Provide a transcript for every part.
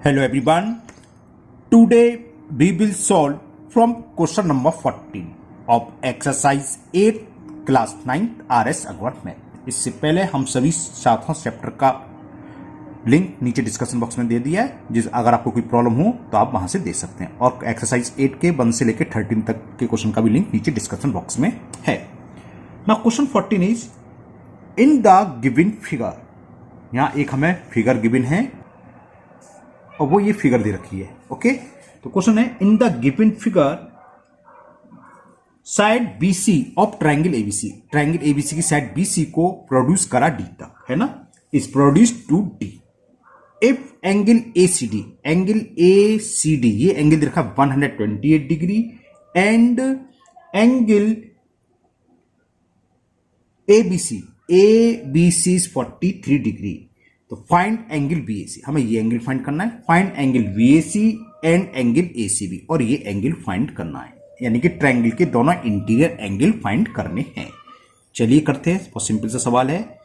Hello everyone. Today we will solve from question number 14 of exercise 8 class 9 RS Agarwal math. इससे पहले हम सभी 7वां chapter का लिंक नीचे डिस्कशन बॉक्स में दे दिया है, जिस अगर आपको कोई प्रॉब्लम हो तो आप वहां से दे सकते हैं। और एक्सरसाइज 8 के 1 से लेकर 13 तक के क्वेश्चन का भी लिंक नीचे डिस्कशन बॉक्स में है। Now question 14 is in the given figure. यहां एक हमें फिगर गिवन है और वो ये फिगर दे रखी है। ओके, तो क्वेश्चन है in the given figure side BC of triangle ABC. Triangle ABC की साइड बीसी को प्रोड्यूस करा डी तक, है ना, is produced to D if angle ACD, angle ACD ये एंगल दे रखा 128 degree and angle ABC is 43 degree. तो फाइंड एंगल बीएसी, हमें ये एंगल फाइंड करना है। Find angle BAC and angle ACB, और ये एंगल फाइंड करना है, यानी कि ट्रायंगल के दोनों इंटीरियर एंगल फाइंड करने हैं। चलिए करते हैं, बहुत सिंपल सा सवाल है।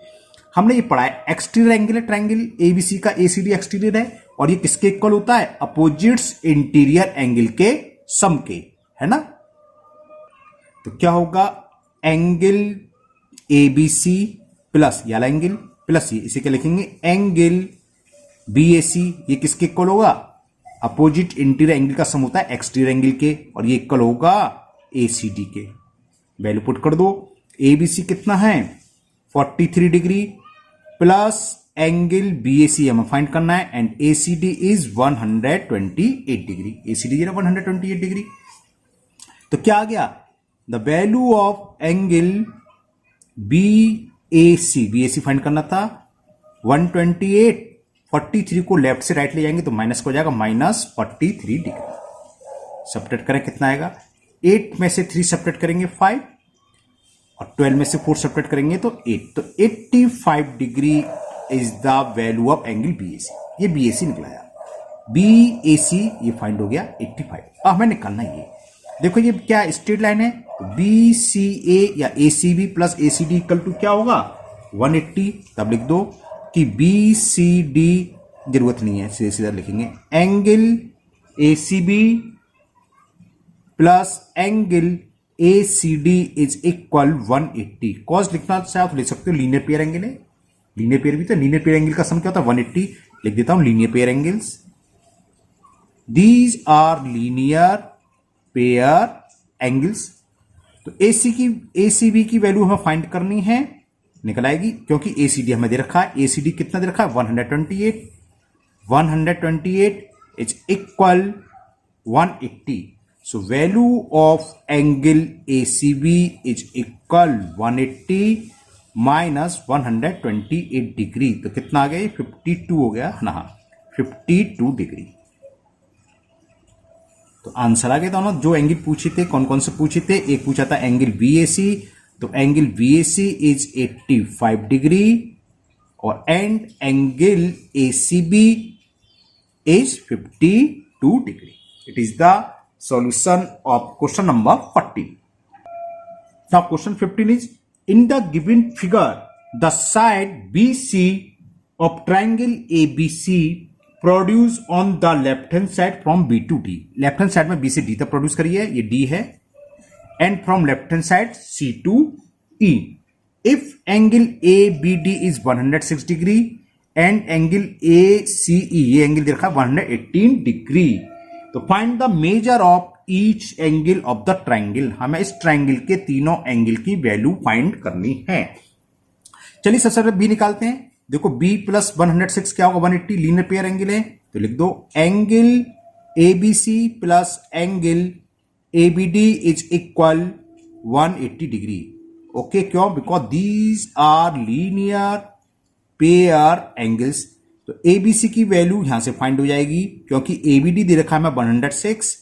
हमने ये पढ़ा है एक्सटीरियर एंगल है ट्रायंगल एबीसी का, एसीडी एक्सटीरियर है, और ये किसके इक्वल होता है? अपोजिट्स इंटीरियर एंगल के सम के, है ना। तो क्या होगा? एंगल एबीसी प्लस ये वाला एंगल प्लस ये, इसे क्या लिखेंगे? एंगल बीएसी, ये किसके इक्वल होगा? अपोजिट इंटीरियर एंगल का सम होता है एक्सटीरियर एंगल के, और ये इक्वल होगा एसीडी के। वैल्यू पुट कर दो। एबीसी कितना है? 43 डिग्री प्लस एंगल बीएसी हमें फाइंड करना है, and ACD is 128 degree. ACD है 128 डिग्री। तो क्या आ गया? The value of angle BAC find करना था 128, 43 को लेफ्ट से राइट ले जाएंगे तो माइनस हो जाएगा -43 डिग्री। सब्ट्रैक्ट करें, कितना आएगा? 8 में से 3 सब्ट्रैक्ट करेंगे 5, और 12 में से 4 सब्ट्रैक्ट करेंगे तो 8। तो 85 degree is the value of angle BAC. ये बीएसी निकलाया, बीएसी ये फाइंड हो गया 85। अब हमें निकालना ये, देखो ये क्या स्ट्रेट लाइन है, बी सी ए या A C B plus A C D equal to क्या होगा? 180। तब लिख दो कि बी सी डी, जरूरत नहीं है, सीधे सीधा लिखेंगे angle A C B plus angle A C D is equal 180। कॉस लिखना चाहे तो लिख सकते हो, लीनियर पेयर एंगल है, लीनियर पेयर भी तो, लीनियर पेयर एंगल का सम क्या होता है? 180। लिख देता हूं linear pair angles, these are linear pair angles. तो एसीबी की वैल्यू हमें फाइंड करनी है, निकल आएगी, क्योंकि एसीडी हमें दे रखा है। एसीडी कितना दे रखा है? 128 is equal 180। So value of angle ACB is equal 180 minus 128 degree. तो कितना आ गया? 52 हो गया ना, 52 डिग्री। तो आंसर आ गया दोनों। जो एंगल पूछे थे, कौन कौन से पूछे थे? एक पूछा था एंगल बीएसी, तो एंगल बीएसी इज 85 डिग्री, और and angle ACB is 52 degree. It is the solution of question number 14। Now question 15 is in the given figure the side BC of triangle ABC produce on the left hand side from B to D. Left hand side में B से D तक produce करी है, ये D है, and from left hand side C to E. If angle A B D is 106 degree and angle A C E, ये angle दे रखा है 118 डिग्री। तो find the measure of each angle of the triangle. हमें इस triangle के तीनों angle की वैल्यू फाइंड करनी है। चलिए सबसे पहले बी निकालते हैं। देखो b प्लस 106 क्या होगा? 180, लीनियर पेयर एंगल है, तो लिख दो angle ABC plus angle ABD is equal 180 degree. Okay, क्यों? Because these are linear pair angles. तो एबीसी की वैल्यू यहां से फाइंड हो जाएगी, क्योंकि एबीडी दे रखा है मैं 106,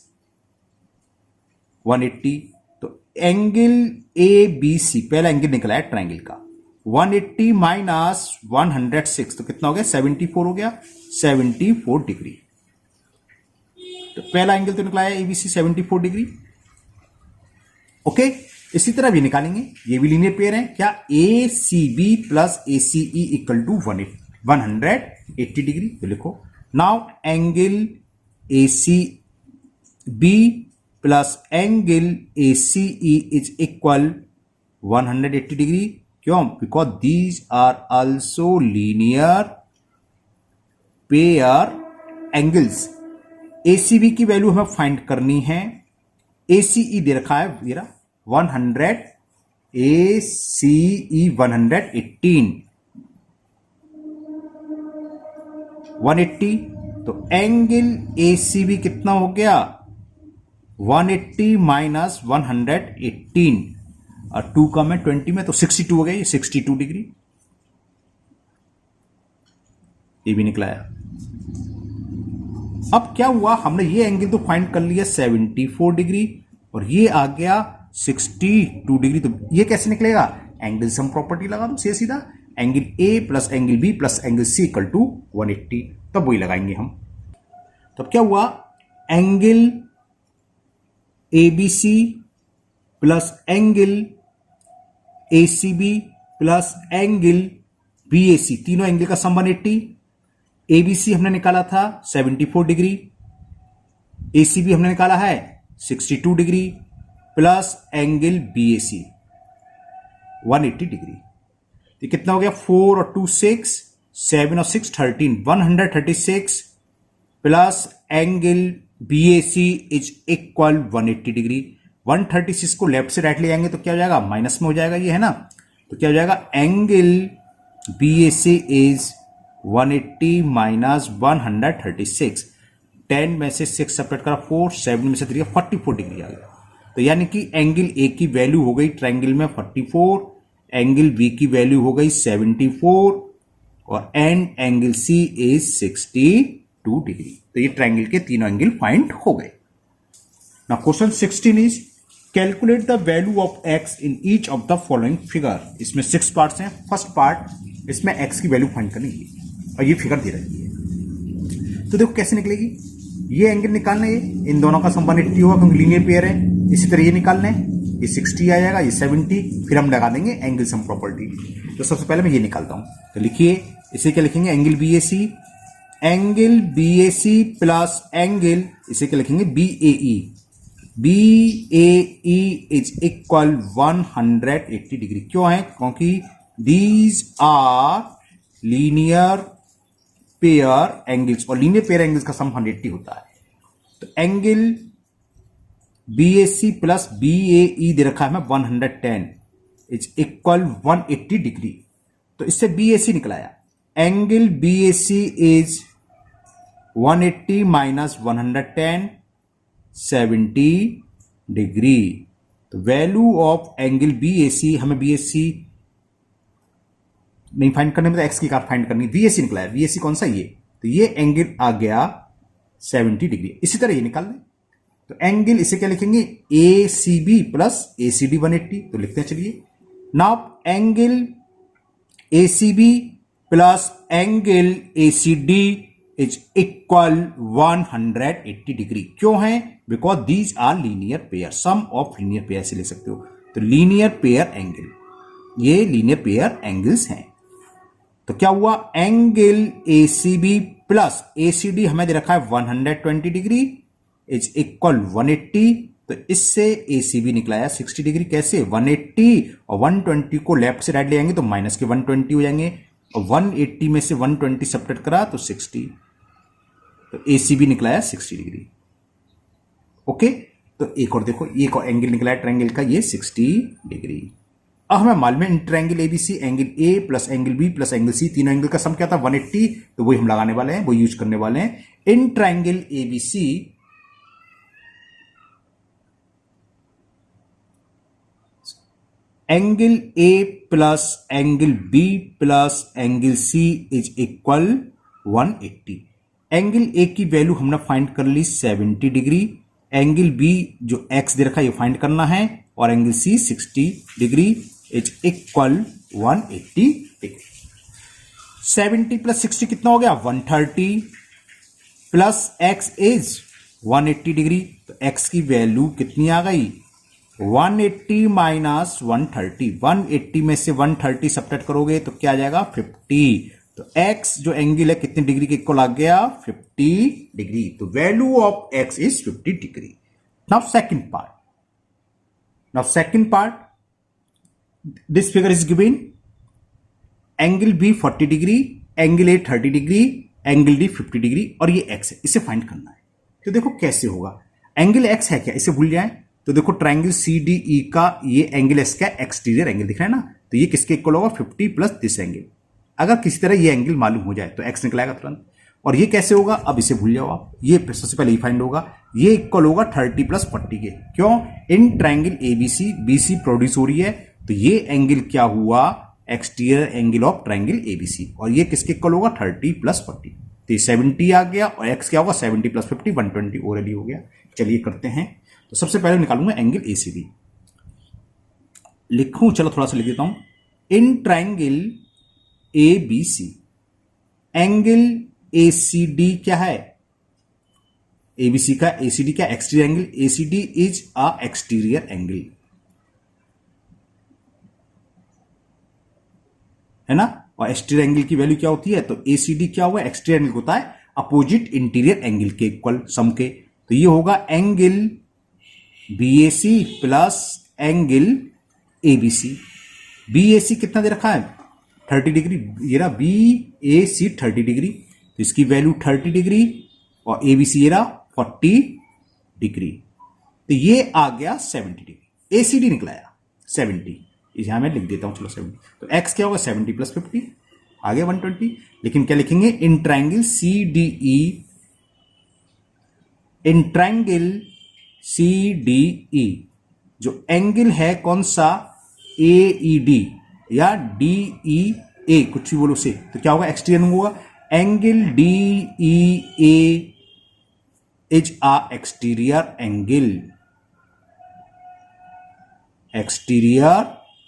180। तो एंगल एबीसी, पहला एंगल निकला है ट्रायंगल का, 180 माइनस 106, तो कितना हो गया? 74 हो गया, 74 डिग्री। तो पहला एंगल तो निकला है एबीसी 74 डिग्री। ओके, इसी तरह भी निकालेंगे, ये भी लीनियर पेयर है क्या? A C B plus A C E equal to 180 degree. तो लिखो now angle A C B plus angle A C E is equal 180 degree. क्यों? Because these are also linear pair angles. ACB की value हमें find करनी है। ACE दे रखा है मेरा 100, एसीई 118, 180। तो एंगल एसीबी कितना हो गया? 180 माइनस 118 और 2 का में 20 में तो 62 हो गया, ये 62 डिग्री। ये भी निकला है। अब क्या हुआ, हमने ये एंगल तो फाइंड कर लिया 74 डिग्री और ये आ गया 62 डिग्री। तो ये कैसे निकलेगा? एंगल सम प्रॉपर्टी लगा दो सीधा सीधा, angle A plus angle B plus angle C equal to 180, तब वही लगाएंगे हम। तब क्या हुआ, angle ABC plus angle ACB plus angle BAC, तीनों एंगल का सम 180। एबीसी हमने निकाला था 74 डिग्री, एसीबी हमने निकाला है 62 degree plus angle BAC 180 degree. तो कितना हो गया? 4 और 2 6, 7 और 6 13, 136 plus angle BAC is equal 180 degree. 136 को लेफ्ट से राइट ले जाएंगे तो क्या हो जाएगा? माइनस में हो जाएगा, ये है ना। तो क्या हो जाएगा? Angle BAC is 180 minus 136। 10 में से 6 सेपरेट करा 4, 7 में से 3 44 डिग्री आ गया। तो यानी कि एंगल ए की वैल्यू हो गई ट्रायंगल में 44, एंगल बी की वैल्यू हो गई 74 और and angle C is 62 degree. तो ये ट्रायंगल के तीनों एंगल फाइंड हो गए। Now question 16 is calculate the value of x in each of the following figure. इसमें 6 पार्ट्स हैं। फर्स्ट पार्ट, इसमें एक्स की वैल्यू फाइंड करनी है और ये फिगर दे रही है। तो देखो कैसे निकलेगी। ये एंगल निकालना है, इन दोनों का सम 180 होगा क्योंकि लीनियर पेयर है। इसी तरह ये निकालना है, ये 60 आ जाएगा, ये 70, फिर हम लगा देंगे एंगल सम प्रॉपर्टी। तो सबसे पहले मैं ये निकालता हूं। तो लिखिए, इसे क्या लिखेंगे? Angle BAC, angle BAC plus angle, इसे क्या लिखेंगे? BAE, BAE is equal 180 degree. क्यों है? क्योंकि these are linear pair angles और लीनियर पेयर एंगल्स का सम 180 होता है। तो एंगल बीएसी प्लस बीएई दे रखा है हमें 110 इज इक्वल 180 डिग्री। तो इससे बीएसी निकलाया। Angle BAC is 180 minus 110, 70 degree. तो वैल्यू ऑफ एंगल बीएसी, हमें बीएसी नहीं फाइंड करने में, तो एक्स की कार फाइंड करनी, वीएसी निकला है। वीएसी कौन सा? ये। तो ये एंगल आ गया 70 डिग्री। इसी तरह ये निकाल लें। तो एंगल इसे क्या लिखेंगे? A C B plus A C D 180। तो लिखते हैं, चलिए। Now angle A C B plus angle A C D is equal 180 degree. क्यों है? Because these are linear pair, sum of linear pair से ले सकते हो। तो लीनियर पेयर एंगल, ये लीनियर पेयर एंगल्स हैं। तो क्या हुआ? एंगल एसीबी प्लस एसीडी हमें दे रखा है 120 डिग्री इज इक्वल 180। तो इससे एसीबी निकलाया 60 डिग्री। कैसे? 180 और 120 को लेफ्ट से राइट ले जाएंगे तो माइनस के 120 हो जाएंगे और 180 में से 120 सब्ट्रैक्ट करा तो 60। तो एसीबी निकलाया 60 डिग्री। ओके, तो एक और देखो, एक और एंगल निकला है ट्रायंगल का, ये 60 डिग्री। अब हमें मालूम है in triangle ABC, angle A plus angle B plus angle C, तीनों एंगल का सम क्या था? 180। तो वही हम लगाने वाले हैं, वो यूज करने वाले हैं। In triangle ABC angle A plus angle B plus angle C is equal 180। Angle A की वैल्यू हमने फाइंड कर ली 70 डिग्री। एंगल बी जो एक्स दे रखा है ये फाइंड करना है और angle C 60 degree is equal 180 degree. 70 plus 60 कितना हो गया? 130 प्लस एक्स इज 180 डिग्री। तो एक्स की वैल्यू कितनी आ गई? 180 माइनस 130। 180 में से 130 सब्ट्रैक्ट करोगे तो क्या आ जाएगा? 50। तो x जो एंगल है कितने डिग्री के इक्वल आ गया 50 डिग्री। तो value of x is 50 degree. Now second part this figure is given angle b 40 degree, angle a 30 degree, angle d 50 degree और ये x है, इसे फाइंड करना है। तो देखो कैसे होगा, एंगल x है क्या, इसे भूल जाए। तो देखो ट्राइंगल CDE का ये एंगल s का एक्सटीरियर एंगल दिख रहा है ना, तो ये किसके इक्वल होगा 50 प्लस दिस एंगल। अगर किसी तरह ये एंगल मालूम हो जाए तो x निकल आएगा तुरंत। और ये कैसे होगा, अब इसे भूल जाओ आप, ये सबसे पहले ही फाइंड होगा, ये इक्वल होगा 30 प्लस 40 के। क्यों, in triangle ABC BC produce हो रही है, तो ये एंगल क्या हुआ exterior angle of triangle ABC, और ये किसके इक्वल होगा 30 प्लस 40। तो ये 70 आ गया और x क्या होगा 70 प्लस 50 120 ओरली हो गया। चलिए करते हैं। तो सबसे पहले निकालूंगा एंगल ACD, लिखूं, चलो थोड़ा सा लिख देता हूं। In triangle ABC angle ACD क्या है, ABC का ACD क्या exterior angle, ACD is a exterior angle, है ना। और एक्सटीरियर एंगल की वैल्यू क्या होती है, तो ACD क्या हुआ एक्सटीरियर एंगल होता है अपोजिट इंटीरियर एंगल के इक्वल सम के। तो ये होगा angle BAC plus angle ABC। BAC कितना दे रखा है 30 डिग्री, ये रहा BAC 30 डिग्री, तो इसकी वैल्यू 30 डिग्री और ABC ये रहा 40 डिग्री, तो ये आ गया 70 डिग्री। ACD निकलाया 70, यहां मैं लिख देता हूं, चलो 70। तो x क्या होगा 70 प्लस 50 आ गया 120। लेकिन क्या लिखेंगे, in triangle CDE, in triangle CDE जो एंगल है कौन सा AED या DEA, कुछ भी बोलो से, तो क्या होगा एक्सटीरियर होगा, angle DEA is a exterior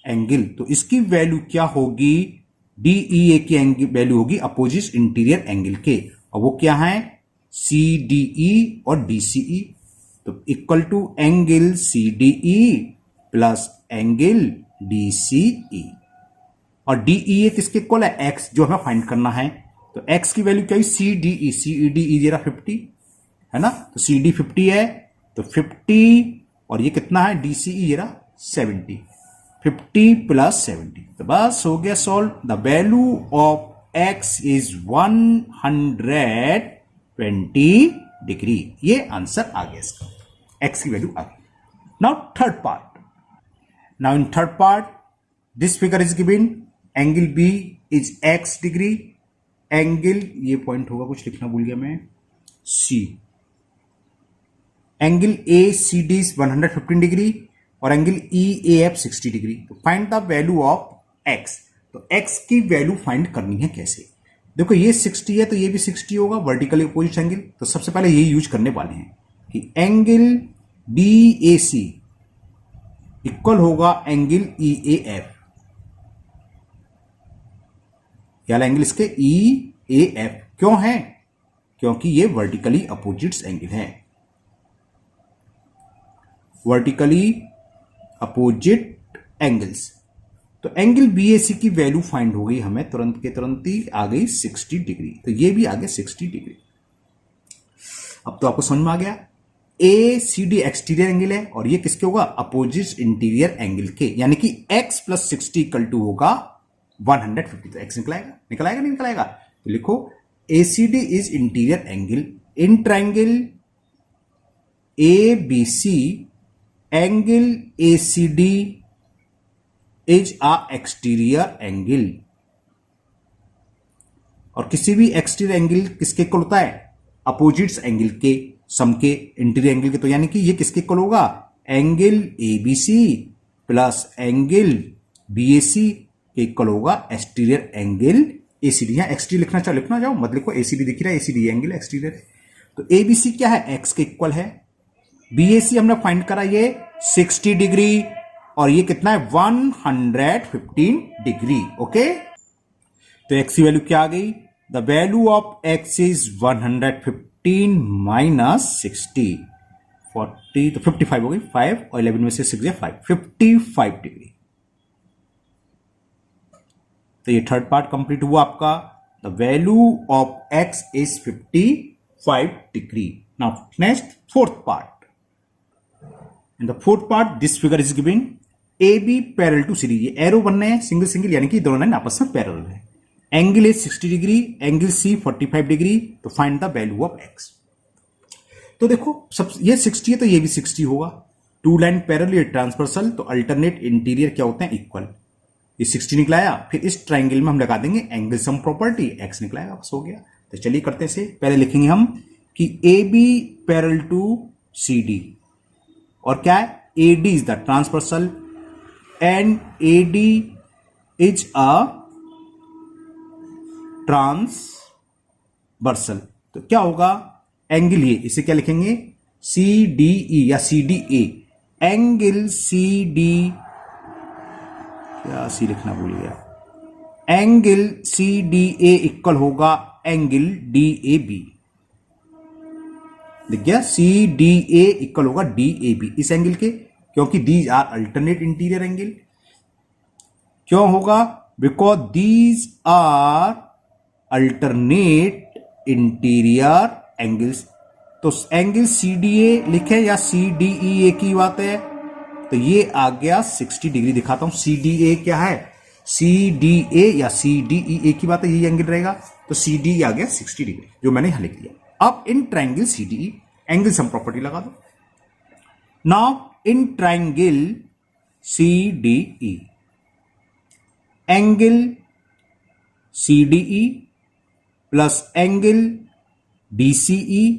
angle, तो इसकी वैल्यू क्या होगी, DEA की एंगल वैल्यू होगी अपोजिट इंटीरियर एंगल के, और वो क्या है CDE और DCE, तो equal to angle CDE plus angle DCE। और DEA किसके इक्वल है, x जो हमें फाइंड करना है, तो x की वैल्यू क्या है CDE जरा 50 है ना, तो CD 50 है, तो 50 और ये कितना है DCE जरा 70, 50 प्लस 70, तो बस हो गया solve. The value of x is 120 degree, ये आंसर आ गया इसका, x की वैल्यू आ गई। Now third part, now in third part this figure is given angle B is x degree, angle ये पॉइंट होगा, कुछ लिखना भूल गया मैं, C, angle ACD is 115 degree और एंगल EAF 60 डिग्री। तो find the value of x, तो x की वैल्यू फाइंड करनी है कैसे, देखो ये 60 है तो ये भी 60 होगा, वर्टिकली अपोजिट एंगल। तो सबसे पहले ये यूज करने वाले हैं कि एंगल BAC इक्वल होगा एंगल EAF, यार एंगल इसके EAF क्यों है, क्योंकि ये वर्टिकली अपोजिट्स एंगल है, वर्टिकली अपोजिट एंगल्स। तो एंगल BAC की वैल्यू फाइंड हो गई हमें, तुरंत के तुरंत ही आ गई 60 डिग्री, तो ये भी आ गया 60 डिग्री। अब तो आपको समझ में आ गया, ACD एक्सटीरियर एंगल है और ये किसके होगा अपोजिट इंटीरियर एंगल के, यानी कि x प्लस 60 इक्वल टू होगा 150, तो x निकल आएगा नहीं निकल आएगा, तो लिखो ACD is interior angle in triangle ABC, angle ACD is a exterior angle, और किसी भी एक्सटीरियर एंगल किसके इक्वल होता है अपोजिट्स एंगल के सम के, इंटीरियर एंगल के, तो यानी कि ये किसके इक्वल होगा angle ABC plus angle BAC के इक्वल होगा एक्सटीरियर एंगल ACD। यहां एक्सटीरियर लिखना जाओ मत लिखो, ACD दिख रहा है, ACD एंगल एक्सटीरियर है। तो ABC क्या है x के इक्वल है, BAC हमने फाइंड करा ये 60 डिग्री और ये कितना है 115 डिग्री, ओके। तो x की वैल्यू क्या आ गई, the value of x is 115 minus 60, 40 तो 55 हो गई, 5 और 11 में से 6 है 5, 55 डिग्री। तो ये थर्ड पार्ट कंप्लीट हुआ आपका। The value of x is 55 degree. Now next fourth part. In the fourth part, this figure is giving AB parallel to CD. ये एरो बनने हैं सिंगल सिंगल, यानी कि दोनों लाइन आपस में पैरेलल है. Angle is 60 degree, angle C 45 degree. तो find the value of X. तो देखो सब ये 60 है तो ये भी 60 होगा. टू लाइन पैरेलल, ये ट्रांसवर्सल, तो अल्टरनेट इंटीरियर क्या होते हैं, इक्वल. ये 60 निकलाया, फिर इस ट्राइंगल में हम लगा देंगे एंगल सम प्रॉपर्टी, एक्स निकलाएगा, बस हो गया. तो चलिए करते हैं से. पहले लिखेंगे हम कि AB पैरेलल टू CD, और क्या है, AD is the transversal and AD is a transversal. तो क्या होगा, एंगल ये, इसे क्या लिखेंगे, CDE या CDA. एंगल CD, क्या सी लिखना भूल गया, एंगल CDA इक्वल होगा एंगल DAB. देख गया, CDA इक्वल होगा DAB इस एंगल के, क्योंकि these are alternate interior angle. क्यों होगा, because these are alternate interior angles. तो एंगल CDA लिखे या CDE एक ही बात है. तो ये आ गया 60 डिग्री. दिखाता हूं CDA क्या है, CDA या CDE एक ही बात है, यही एंगल रहेगा. तो CDE आ गया 60 डिग्री, जो मैंने यहां लिख दिया. अब in triangle CDE angle sum property लगा दो. Now in triangle CDE, angle CDE plus angle DCE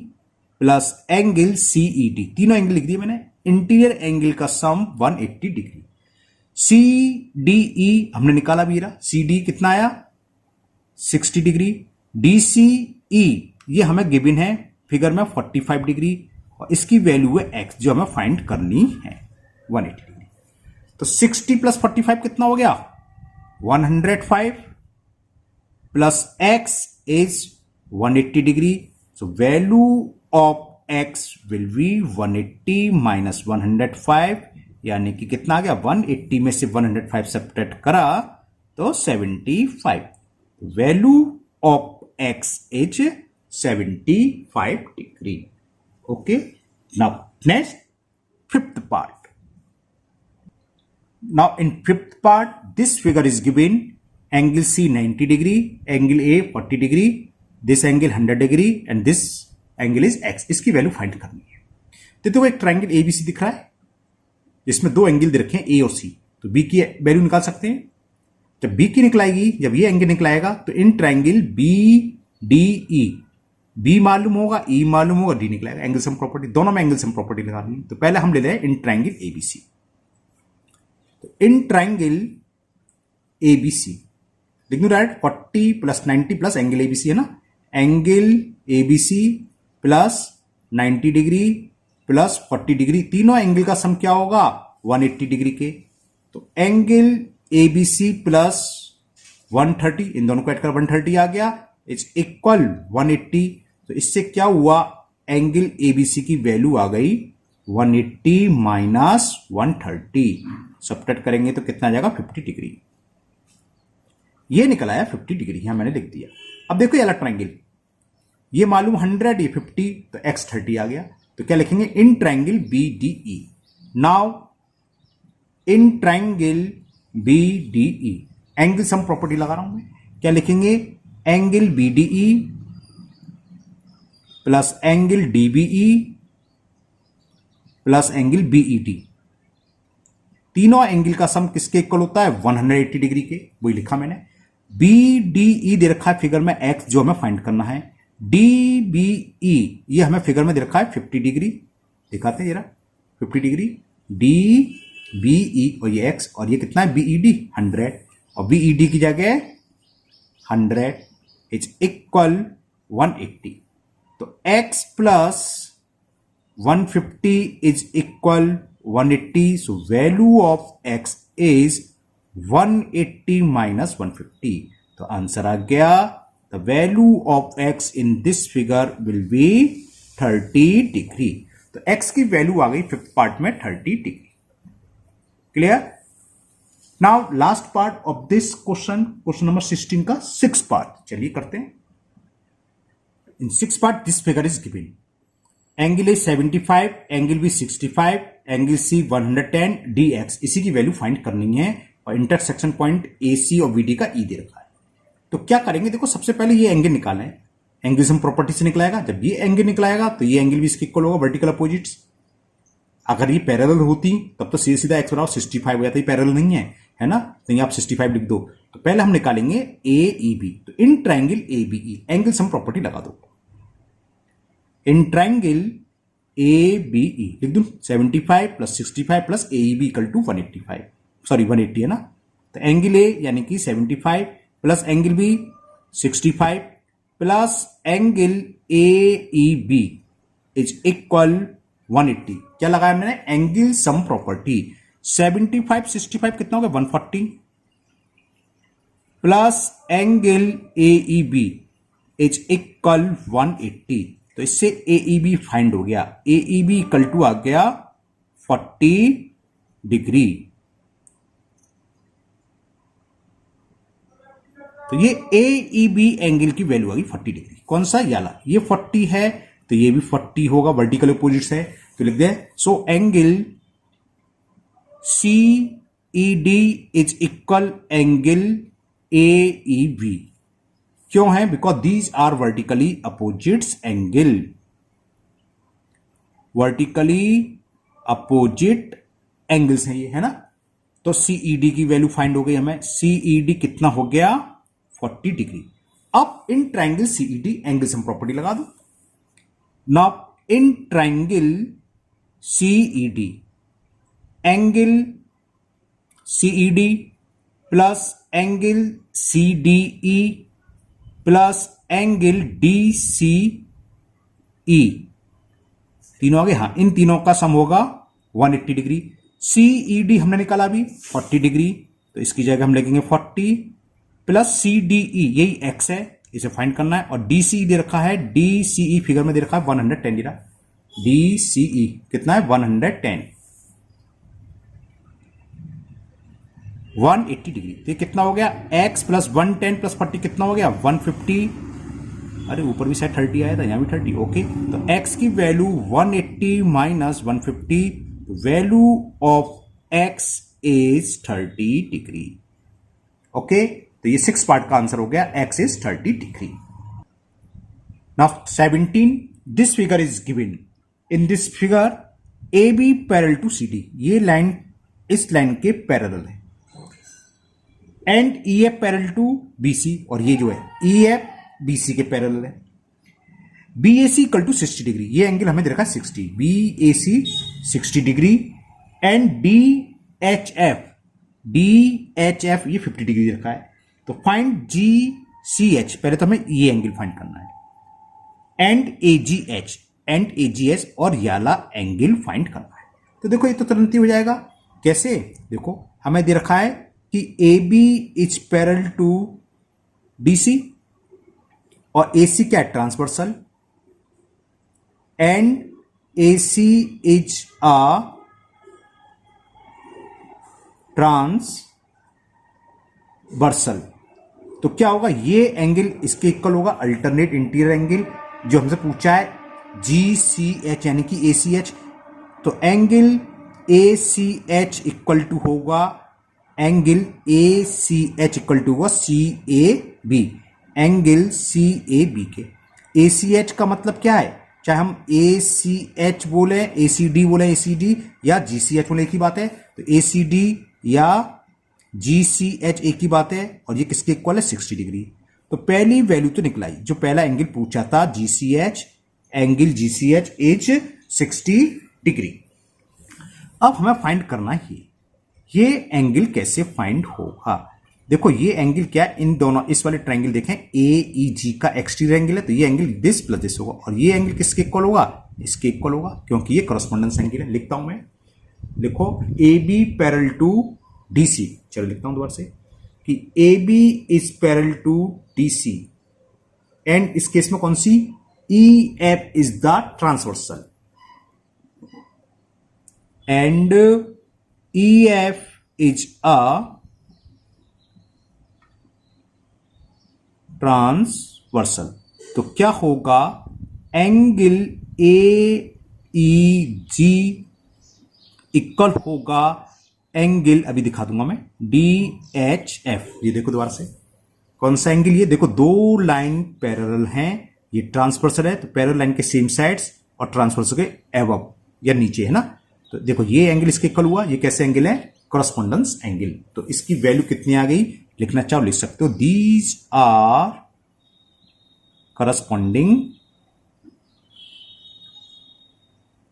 plus angle CED, तीनों एंगल लिख दिए मैंने. इंटीरियर एंगल का सम 180 डिग्री. CDE हमने निकाला भी रहा, CD कितना आया 60 डिग्री. DCE ये हमें गिवन है फिगर में 45 डिग्री, और इसकी वैल्यू है x, जो हमें फाइंड करनी है 180 डिग्री. तो 60 प्लस 45 कितना हो गया, 105 plus x is 180 degree. So value of x will be 180 minus 105, यानी कि कितना आ गया, 180 में से 105 सब्ट्रैक्ट करा तो 75. Value of x is 75 degree. Okay, now next fifth part. Now in fifth part this figure is given angle C 90 degree, angle A 40 degree, this angle 100 degree and this angle is x. इसकी value find करनी है. तो देखो एक triangle ABC दिख रहा है, जिसमें दो एंगल दे रखे हैं A और C. तो B की वैल्यू निकाल सकते हैं. जब B की निकलाएगी, जब ये एंगल निकलाएगा, तो इन ट्राइंगल BDE, B मालूम होगा, E मालूम होगा, D निकलेगा. एंगल सम प्रॉपर्टी, दोनों में एंगल सम प्रॉपर्टी लगानी है. तो पहले हम ले रहे हैं इन ट्राइंगल ABC. तो इन ट्राइंगल ABC लिख right, 40 plus 90 plus angle ABC है ना, angle ABC plus 90 degree plus 40 degree, तीनों एंगल का सम क्या होगा, 180 डिग्री के. तो एंगल ABC प्लस 130, इन दोनों को ऐड कर 130 आ गया, इज इक्वल 180. तो इससे क्या हुआ, एंगल ABC की वैल्यू आ गई 180 माइनस 130. सब्ट्रैक्ट करेंगे तो कितना आ जाएगा, 50 डिग्री. ये निकल आया 50 डिग्री, यहां मैंने लिख दिया. अब देखो ये वाला ट्राइंगल, ये मालूम 100, ये 50, तो x 30 आ गया. तो क्या लिखेंगे, in triangle BDE. Now in triangle BDE angle sum property लगा रहा हूं मैं. क्या लिखेंगे, angle BDE plus angle DBE plus angle BED. तीनों एंगल का सम किसके इक्वल होता है, 180 डिग्री के. वही लिखा मैंने. BDE दे रखा है फिगर में x, जो हमें फाइंड करना है. DBE ये हमें फिगर में दे रखा है 50 डिग्री. दिखाते हैं जरा, 50 डिग्री DBE, और ये x, और ये कितना है BED 100, और BED की जगह 100 इज इक्वल 180. तो x plus 150 is equal 180. So value of x is 180 minus 150. तो आंसर आ गया, the value of x in this figure will be 30 degree. तो x की वैल्यू आ गई फिफ्थ पार्ट में 30 degree. Clear. Now last part of this question, question number 16 का 6 part, चलिए करते हैं। इन 6 part this figure is given, angle A 75, angle B 65, angle C 110, dx इसी की वैल्यू फाइंड करनी है और इंटरसेक्शन पॉइंट ए सी और बी डी का ई दे रखा है। तो क्या करेंगे, देखो सबसे पहले ये एंगल निकालें, एंगलिज्म प्रॉपर्टी से निकलाएगा। जब ये एंगल निकलाएगा तो ये एंगल भी इसके इक्वल होगा, वर्टिकल अपोजिट्स। अगर ये पैरेलल होती तब तो सीधा सीधा एक्स बराबर 65 हो जाता, ये पैरेलल नहीं है ना, तो यहाँ आप 65 लिख दो। तो पहले हम निकालेंगे ए ई बी, तो in triangle A B E angle sum property लगा दो। इन ट्राइंगल ए बी ई लिख दूं 75 plus 65 plus A E B equal to 185, sorry 180 है ना। तो एंगल ए यानी कि 75 प्लस angle B 65 plus angle A E B is equal 180। क्या लगाया मैंने, एंगल सम प्रॉपर्टी। 75 65 कितना हो गया 140 plus angle A E B is equal 180। तो इससे ए ई बी फाइंड हो गया, A E B equal to आ गया 40 डिग्री। तो ये ए ई बी एंगल की वैल्यू आ गई 40 डिग्री। कौन सा, याला, ये 40 है तो ये भी 40 होगा, वर्टिकल अपोजिट्स है, तो लिख दे। So angle C E D is equal angle A E B. क्यों है, because these are vertically opposites angle, vertically opposite angles हैं ये, है ना। तो सीईडी की वैल्यू फाइंड हो गई हमें, सीईडी कितना हो गया 40 डिग्री। अब in triangle CED angle sum property लगा दो। Now in triangle CED angle CED plus angle CDE plus angle DCE, तीनों आ गए, हाँ, इन तीनों का सम होगा 180 डिग्री। सीईडी हमने निकाला अभी 40 डिग्री, तो इसकी जगह हम लिखेंगे 40 प्लस सीडीई, यही एक्स है, इसे फाइंड करना है। और डीसीई दे रखा है, डीसीई फिगर में दे रखा है 110 डिग्री, डीसीई कितना है 110, 180 डिग्री। तो ये कितना हो गया, x प्लस 110 प्लस 40 कितना हो गया 150। अरे ऊपर भी शायद 30 आया था, यहां भी 30, ओके। तो x की value 180 minus 150, value of x is 30 degree, okay. तो ये 6 पार्ट का आंसर हो गया, x is 30 degree. Now 17, this figure is given, in this figure A B parallel to C D, ये लाइन इस लाइन के पैरेलल है, and E F parallel to B C, और ये जो है ई एफ बी सी के parallel है। B A C equal to 60 degree, ये एंगल हमें दे रखा है 60, B A C 60 degree, and D H F ये 50 डिग्री दे रखा है। तो फाइंड जी सी एच, पहले तो हमें ये एंगल फाइंड करना है, एंड ए जी एच और याला एंगल फाइंड करना है। तो देखो ये तो तुरंत ही हो जाएगा, कैसे, देखो हमें दे रखा है कि A B is parallel to D C, और ए सी क्या है transversal, and A C is a transversal. तो क्या होगा, ये एंगल इसके इक्वल होगा, अल्टरनेट इंटीरियर एंगल जो हमसे पूछा है जी सी एच यानी कि ए सी एच। तो angle A C H equal to होगा, angle A C H equal to होगा C A B, angle C A B के। ए सी एच का मतलब क्या है, चाहे हम ए सी एच बोले, ए सी डी बोले, ए सी डी या जी सी एच बोले, एक ही बात है। तो ए सी डी या जी सी एच एक ही बात है, और ये किसके इक्वल है 60 डिग्री। तो पहली वैल्यू तो निकलाई, जो पहला एंगल पूछा था G C H, angle G C H is 60 degree. अब हमें फाइंड करना है ये एंगल कैसे फाइंड होगा। देखो ये एंगल क्या है, इन दोनों, इस वाले ट्रायंगल देखें ए ई जी का एक्सटीरियर एंगल है, तो ये एंगल दिस प्लस दिस होगा, और ये एंगल किसके इक्वल होगा, इसके इक्वल होगा, क्योंकि ये करस्पॉन्डेंस एंगल है। लिखता हूं मैं, लिखो A B parallel to D C, चलो लिखता हूं दोबारा से कि A B is parallel to D C, and इस केस में कौन सी, E F is the transversal, and E F is a transversal. तो क्या होगा, angle A E G equal होगा एंगल, अभी दिखा दूंगा मैं, डी एच एफ। ये देखो दोबारा से, कौन सा एंगल, ये देखो दो लाइन पैरेलल हैं, ये ट्रांसवर्सल है, तो पैरेलल लाइन के सेम साइड्स और ट्रांसवर्सल के एबव या नीचे है ना। तो देखो ये एंगल इसके इक्वल हुआ, ये कैसे एंगल है, कॉरस्पॉन्डेंस एंगल। तो इसकी वैल्यू कितनी आ गई, लिखना चाहो लिख सकते हो, दीज आर करस्पॉन्डिंग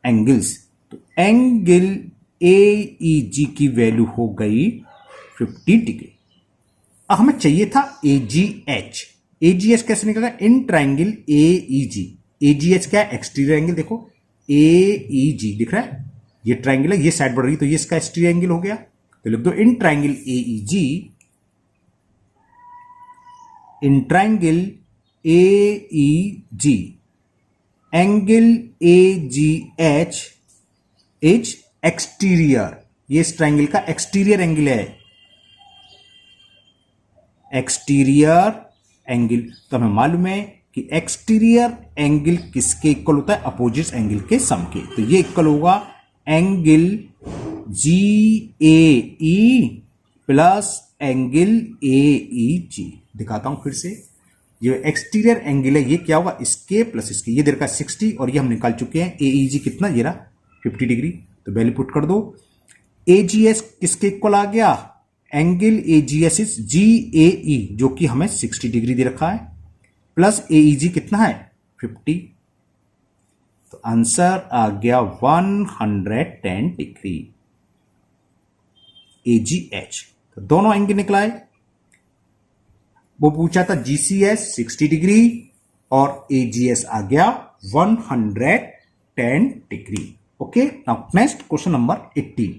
एंगल्स। तो एंगल ए ई जी की वैल्यू हो गई 50 डिग्री। अब हमें चाहिए था ए जी एच। ए जी एच कैसे निकलेगा, इन triangle A E ji. A G H क्या है, एक्सटीरियर एंगल। देखो ए ई जी दिख रहा है, ये ट्राइंगल है, ये साइड बढ़ रही, तो ये इसका एक्सटीरियर एंगल हो गया। तो लिख दो in triangle A E G, in triangle A E G angle A G H is exterior. ये इस ट्राइंगल का एक्सटीरियर एंगल है, एक्सटीरियर एंगल। तो हमें मालूम है कि एक्सटीरियर एंगल किसके इक्वल होता है, अपोजिट एंगल के सम के। तो ये इक्वल होगा angle G A E plus angle A E G. दिखाता हूं फिर से, ये एक्सटीरियर एंगल है, ये क्या होगा, इसके प्लस इसके, ये देर का 60 और ये हम निकाल चुके हैं। ए ई जी कितना, ये रहा 50 डिग्री। तो वैल्यू पुट कर दो। ए जी एस किसके इक्वल आ गया, angle A G S is G A E, जो कि हमें 60 डिग्री दे रखा है, प्लस ए ई जी कितना है 50। तो आंसर आ गया 110 डिग्री ए जी एच। तो दोनों एंगल निकला है। वो पूछा था जीसीएस 60 डिग्री और एजीएस आ गया 110 degree. Okay, now next question number 18।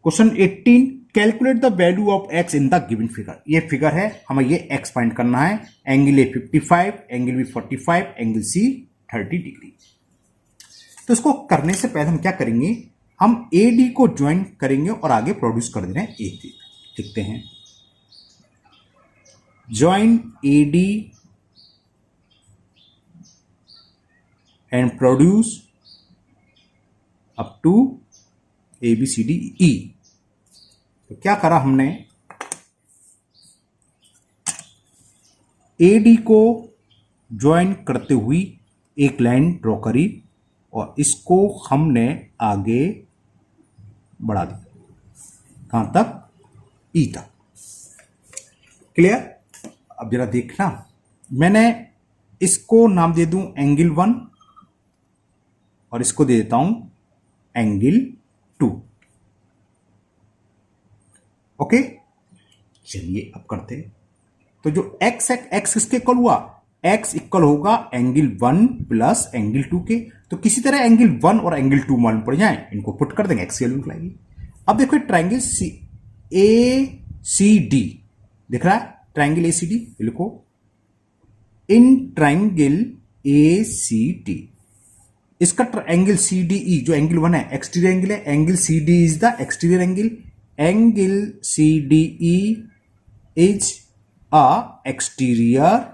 Question 18, calculate the value of x in the given figure. ये फिगर है, हमें ये एक्स फाइंड करना है। Angle A 55, angle B 45, angle C 30 degree. तो इसको करने से पहले हम क्या करेंगे, हम ए डी को ज्वाइन करेंगे और आगे प्रोड्यूस कर दे रहे हैं ए डी। लिखते हैं join A D and produce up to A B C D E. तो क्या करा हमने, ए डी को ज्वाइन करते हुई एक लाइन ड्रॉ करी और इसको हमने आगे बढ़ा दिया, कहां तक, ई तक। क्लियर। अब जरा देखना, मैंने इसको नाम दे दूं एंगल 1 और इसको दे देता हूं एंगल 2। ओके, चलिए अब करते हैं। तो जो एक्स है, एक्स किसके इक्वल हुआ, एक्स इक्वल होगा एंगल 1 प्लस एंगल 2 के। तो किसी तरह एंगल 1 और एंगल 2 मालूम पड़ जाए, इनको पुट कर देंगे, एक्स की वैल्यू निकलाएगी। अब देखो ट्राइंगल ए सी डी दिख रहा है, ट्राइंगल ए सी डी लिखो, in triangle A C D इसका एंगल सी डी ई, जो एंगल 1 है एक्सटीरियर एंगल है, angle C D is the exterior angle, angle C D E is a exterior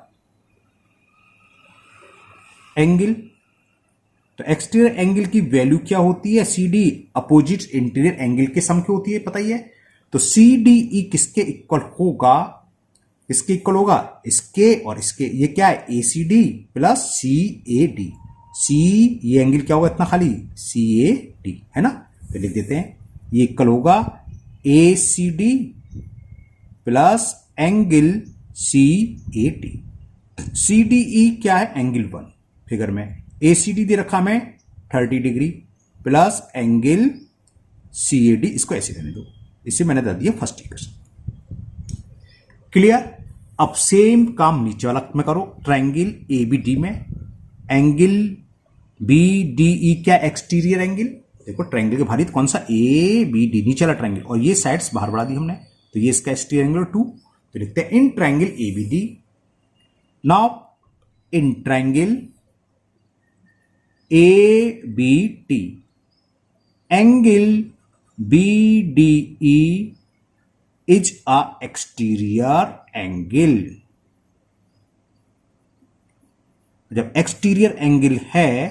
angle. तो exterior angle की वैल्यू क्या होती है, C D opposite interior angle के सम की होती है, पता ही है। तो सी डी ई किसके इक्वल होगा, इसके इक्वल होगा इसके और इसके, ये क्या है A C D plus C A D. C, ये एंगल क्या होगा इतना खाली, सी ए डी है ना। तो लिख देते हैं ये इक्वल होगा A C D plus angle C A D. C D E क्या है, एंगल 1 फिगर में, ए सी डी दे रखा मैं 30 degree plus angle C A D, इसको ऐसे देने दो, इसे मैंने दे दिया फर्स्ट इक्वेशन। क्लियर। अब सेम काम नीचे वाला में करो, ट्राइंगल ए बी डी में एंगल बी डी ई क्या, एक्सटीरियर एंगल। देखो ट्राइंगल के बाहर कौन सा, ए बी डी, नीचे वाला ट्राइंगल, और ये साइड्स बाहर बढ़ा दी हमने, तो ये इसका एक्सटीरियर एंगल 2। तो लिखते हैं in triangle A B D, now in triangle A B T angle B D E is a exterior angle. जब एक्सटीरियर एंगल है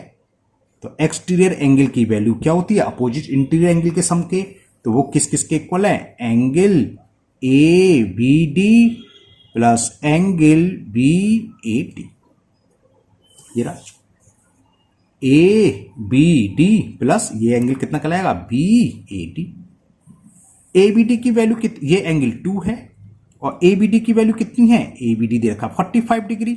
तो एक्सटीरियर एंगल की वैल्यू क्या होती है, अपोजिट इंटीरियर एंगल के सम के। तो वो किस किस के इक्वल है, angle A B D plus angle B A D. ये रहा ए बी डी प्लस ये एंगल कितना कहलाएगा, B A D. A B D की वैल्यू कितनी, ये एंगल 2 है और ए बी डी की वैल्यू कितनी है, ए बी डी दे रखा 45 degree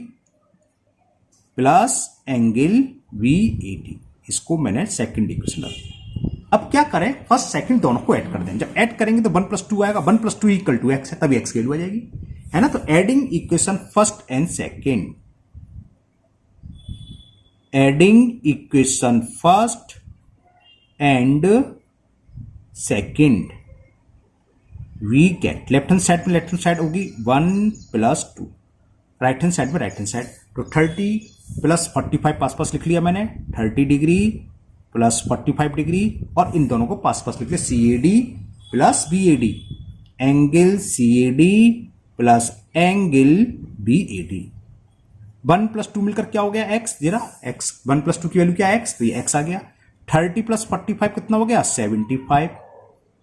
plus angle B A D. इसको मैंने सेकंड इक्वेशन रखा। अब क्या करें, फर्स्ट सेकंड दोनों को ऐड कर दें। जब ऐड करेंगे तो 1 + 2 आएगा, 1 + 2 = x है, तभी x की वैल्यू आ जाएगी, है ना। तो adding equation first and second, adding equation first and second, we get left hand side में लेफ्ट हैंड साइड होगी 1 + 2, राइट हैंड साइड में राइट हैंड साइड। तो 30 + 45 पास पास लिख लिया मैंने, 30 डिग्री प्लस 45 डिग्री, और इन दोनों को पास पास लिख लिया, C A D plus B A D, angle C A D plus angle B A D. 1 + 2 मिलकर क्या हो गया, x। जरा x, 1 + 2 की वैल्यू क्या है, x, तो ये x आ गया। 30 + 45 कितना हो गया, 75।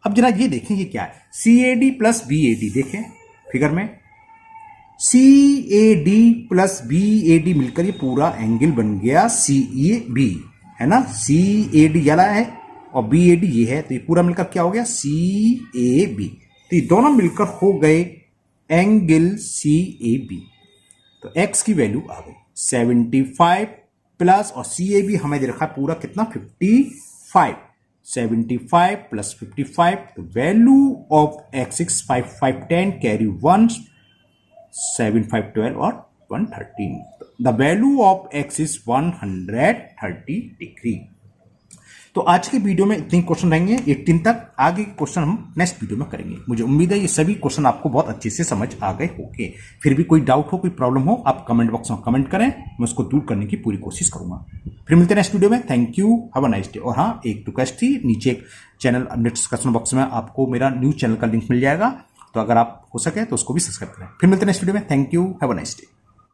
अब जरा ये देखें ये क्या है, C A D plus B A D. देखें फिगर में, C A D plus B A D मिलकर ये पूरा एंगल बन गया सी ए बी, है ना। सी ए डी ये है और बी ए डी ये है, तो ये पूरा मिलकर क्या हो गया, सी ए बी। तो ये दोनों मिलकर हो गए एंगल सी ए बी। तो x की वैल्यू आ गई 75 प्लस, और सी ए बी हमें दे रखा है पूरा कितना, 55। 75 + 55, तो value of x is 5 5 10 carry 1, 7 5 12 और 113। The value of x is 130 degree. तो आज के वीडियो में इतने क्वेश्चन रहेंगे 18 तक। आगे के क्वेश्चन हम नेक्स्ट वीडियो में करेंगे। मुझे उम्मीद है ये सभी क्वेश्चन आपको बहुत अच्छे से समझ आ गए होंगे। फिर भी कोई डाउट हो, कोई प्रॉब्लम हो, आप कमेंट बॉक्स में कमेंट करें, मैं उसको दूर करने की पूरी कोशिश करूंगा। फिर मिलते हैं नेक्स्ट वीडियो में। Thank you, have a nice day. और हाँ, एक रिक्वेस्ट थी, नीचे एक चैनल डिस्क्रिप्शन बॉक्स में आपको मेरा न्यूज चैनल का लिंक मिल जाएगा, तो अगर आप हो सके तो उसको भी सब्सक्राइब करें। फिर मिलते हैं नेक्स्ट वीडियो में। Thank you, have a nice day.